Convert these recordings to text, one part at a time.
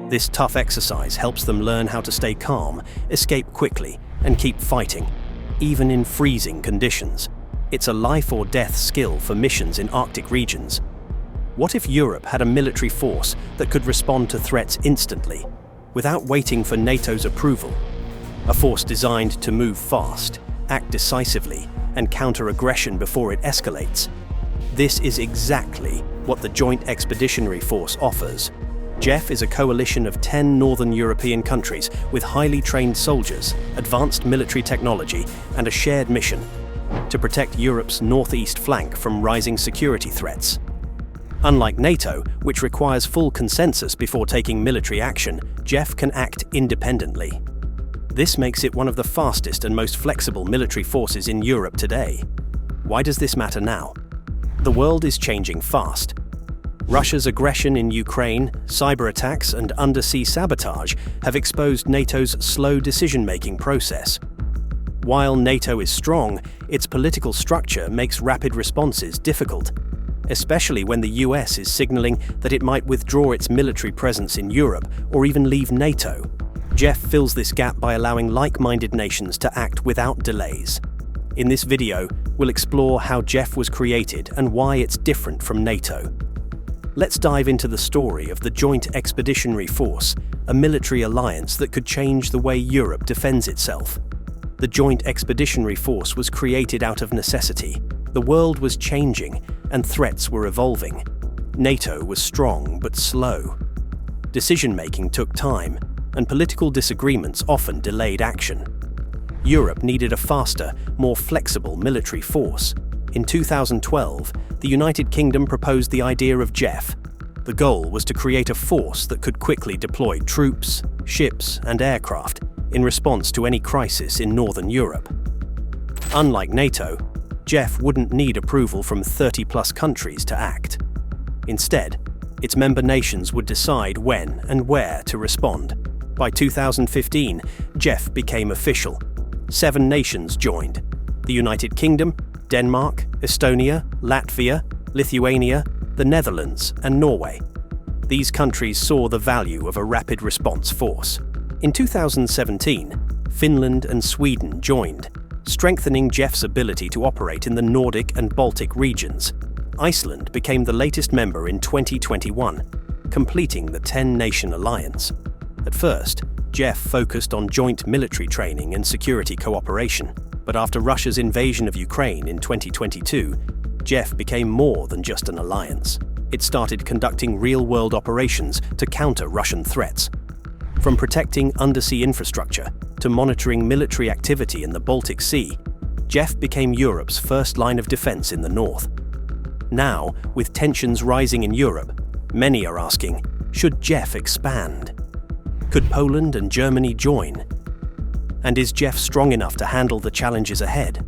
This tough exercise helps them learn how to stay calm, escape quickly, and keep fighting, even in freezing conditions. It's a life-or-death skill for missions in Arctic regions. What if Europe had a military force that could respond to threats instantly, without waiting for NATO's approval? A force designed to move fast, act decisively, and counter aggression before it escalates. This is exactly what the Joint Expeditionary Force offers. JEF is a coalition of 10 northern European countries with highly trained soldiers, advanced military technology, and a shared mission to protect Europe's northeast flank from rising security threats. Unlike NATO, which requires full consensus before taking military action, JEF can act independently. This makes it one of the fastest and most flexible military forces in Europe today. Why does this matter now? The world is changing fast. Russia's aggression in Ukraine, cyberattacks, and undersea sabotage have exposed NATO's slow decision-making process. While NATO is strong, its political structure makes rapid responses difficult, especially when the US is signaling that it might withdraw its military presence in Europe or even leave NATO. JEF fills this gap by allowing like-minded nations to act without delays. In this video, we'll explore how JEF was created and why it's different from NATO. Let's dive into the story of the Joint Expeditionary Force, a military alliance that could change the way Europe defends itself. The Joint Expeditionary Force was created out of necessity. The world was changing, and threats were evolving. NATO was strong but slow. Decision-making took time, and political disagreements often delayed action. Europe needed a faster, more flexible military force. In 2012, the United Kingdom proposed the idea of JEF. The goal was to create a force that could quickly deploy troops, ships, and aircraft in response to any crisis in Northern Europe. Unlike NATO, JEF wouldn't need approval from 30-plus countries to act. Instead, its member nations would decide when and where to respond. By 2015, JEF became official. 7 nations joined: the United Kingdom, Denmark, Estonia, Latvia, Lithuania, the Netherlands, and Norway. These countries saw the value of a rapid response force. In 2017, Finland and Sweden joined, strengthening JEF's ability to operate in the Nordic and Baltic regions. Iceland became the latest member in 2021, completing the 10-nation alliance. At first, JEF focused on joint military training and security cooperation. But after Russia's invasion of Ukraine in 2022, JEF became more than just an alliance. It started conducting real-world operations to counter Russian threats. From protecting undersea infrastructure to monitoring military activity in the Baltic Sea, JEF became Europe's first line of defense in the north. Now, with tensions rising in Europe, many are asking, should JEF expand? Could Poland and Germany join? And is JEF strong enough to handle the challenges ahead?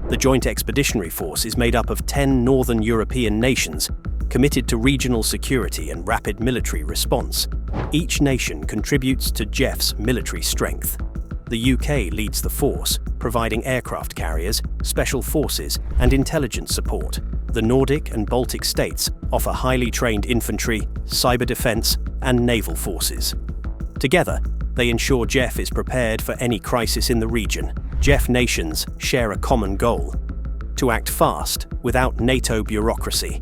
The Joint Expeditionary Force is made up of 10 northern European nations committed to regional security and rapid military response. Each nation contributes to JEF's military strength. The UK leads the force, providing aircraft carriers, special forces, and intelligence support. The Nordic and Baltic states offer highly trained infantry, cyber defense, and naval forces. Together, they ensure JEF is prepared for any crisis in the region. JEF nations share a common goal: to act fast without NATO bureaucracy.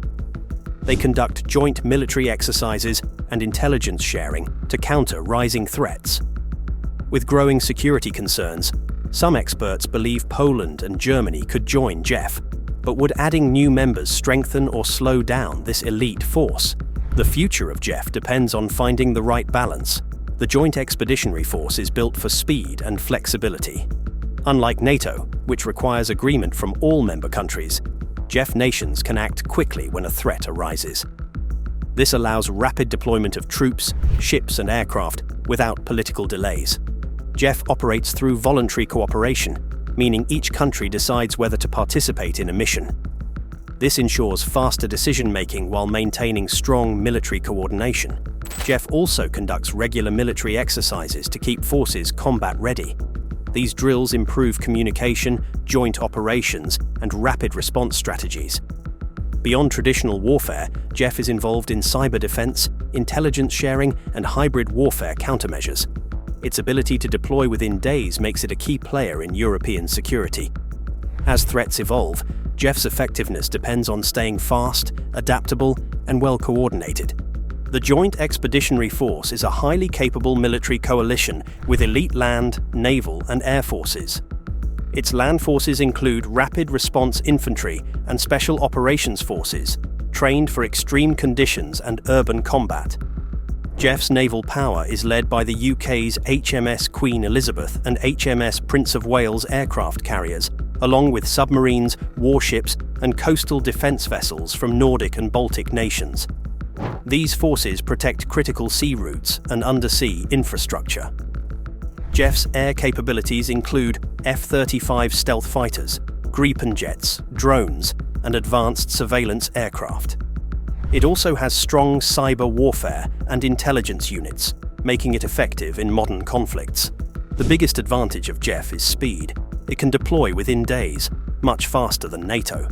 They conduct joint military exercises and intelligence sharing to counter rising threats. With growing security concerns, some experts believe Poland and Germany could join JEF, but would adding new members strengthen or slow down this elite force? The future of JEF depends on finding the right balance. The Joint Expeditionary Force is built for speed and flexibility. Unlike NATO, which requires agreement from all member countries, JEF nations can act quickly when a threat arises. This allows rapid deployment of troops, ships, and aircraft without political delays. JEF operates through voluntary cooperation, meaning each country decides whether to participate in a mission. This ensures faster decision-making while maintaining strong military coordination. JEF also conducts regular military exercises to keep forces combat-ready. These drills improve communication, joint operations, and rapid response strategies. Beyond traditional warfare, JEF is involved in cyber defense, intelligence sharing, and hybrid warfare countermeasures. Its ability to deploy within days makes it a key player in European security. As threats evolve, JEF's effectiveness depends on staying fast, adaptable, and well-coordinated. The Joint Expeditionary Force is a highly capable military coalition with elite land, naval, and air forces. Its land forces include rapid response infantry and special operations forces, trained for extreme conditions and urban combat. JEF's naval power is led by the UK's HMS Queen Elizabeth and HMS Prince of Wales aircraft carriers, along with submarines, warships, and coastal defence vessels from Nordic and Baltic nations. These forces protect critical sea routes and undersea infrastructure. JEF's air capabilities include F-35 stealth fighters, Gripen jets, drones, and advanced surveillance aircraft. It also has strong cyber warfare and intelligence units, making it effective in modern conflicts. The biggest advantage of JEF is speed. It can deploy within days, much faster than NATO.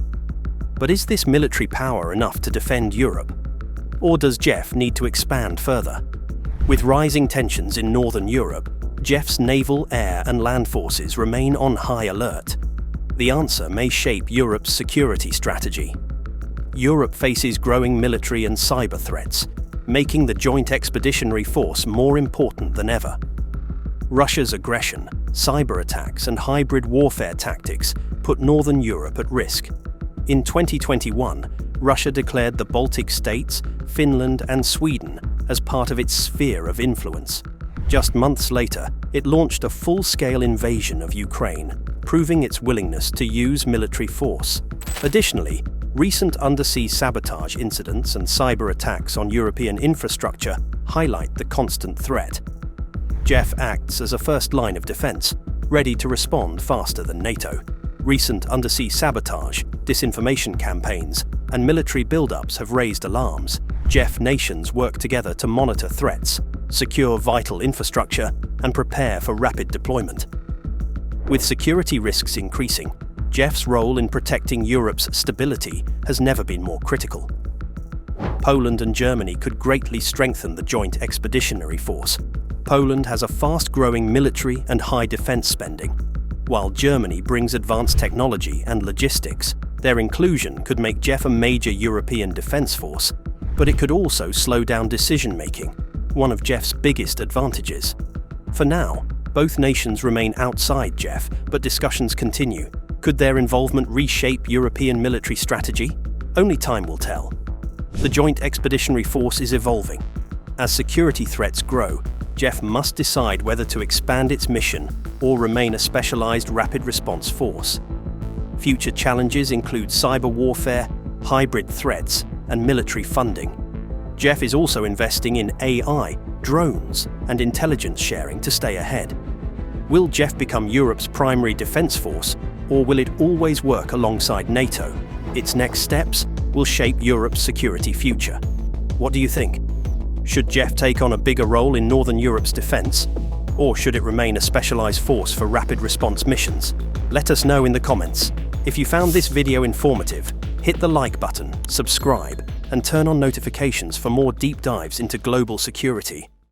But is this military power enough to defend Europe? Or does JEF need to expand further? With rising tensions in Northern Europe, JEF's naval, air, and land forces remain on high alert. The answer may shape Europe's security strategy. Europe faces growing military and cyber threats, making the Joint Expeditionary Force more important than ever. Russia's aggression, cyberattacks, and hybrid warfare tactics put Northern Europe at risk. In 2021, Russia declared the Baltic states, Finland, and Sweden as part of its sphere of influence. Just months later, it launched a full-scale invasion of Ukraine, proving its willingness to use military force. Additionally, recent undersea sabotage incidents and cyber attacks on European infrastructure highlight the constant threat. JEF acts as a first line of defense, ready to respond faster than NATO. Recent undersea sabotage, disinformation campaigns, and military buildups have raised alarms. JEF nations work together to monitor threats, secure vital infrastructure, and prepare for rapid deployment. With security risks increasing, JEF's role in protecting Europe's stability has never been more critical. Poland and Germany could greatly strengthen the Joint Expeditionary Force. Poland has a fast-growing military and high defense spending, while Germany brings advanced technology and logistics. Their inclusion could make JEF a major European defense force, but it could also slow down decision-making, one of JEF's biggest advantages. For now, both nations remain outside JEF, but discussions continue. Could their involvement reshape European military strategy? Only time will tell. The Joint Expeditionary Force is evolving. As security threats grow, JEF must decide whether to expand its mission or remain a specialized rapid response force. Future challenges include cyber warfare, hybrid threats, and military funding. JEF is also investing in AI, drones, and intelligence sharing to stay ahead. Will JEF become Europe's primary defense force, or will it always work alongside NATO? Its next steps will shape Europe's security future. What do you think? Should JEF take on a bigger role in Northern Europe's defense, or should it remain a specialized force for rapid response missions? Let us know in the comments. If you found this video informative, hit the like button, subscribe, and turn on notifications for more deep dives into global security.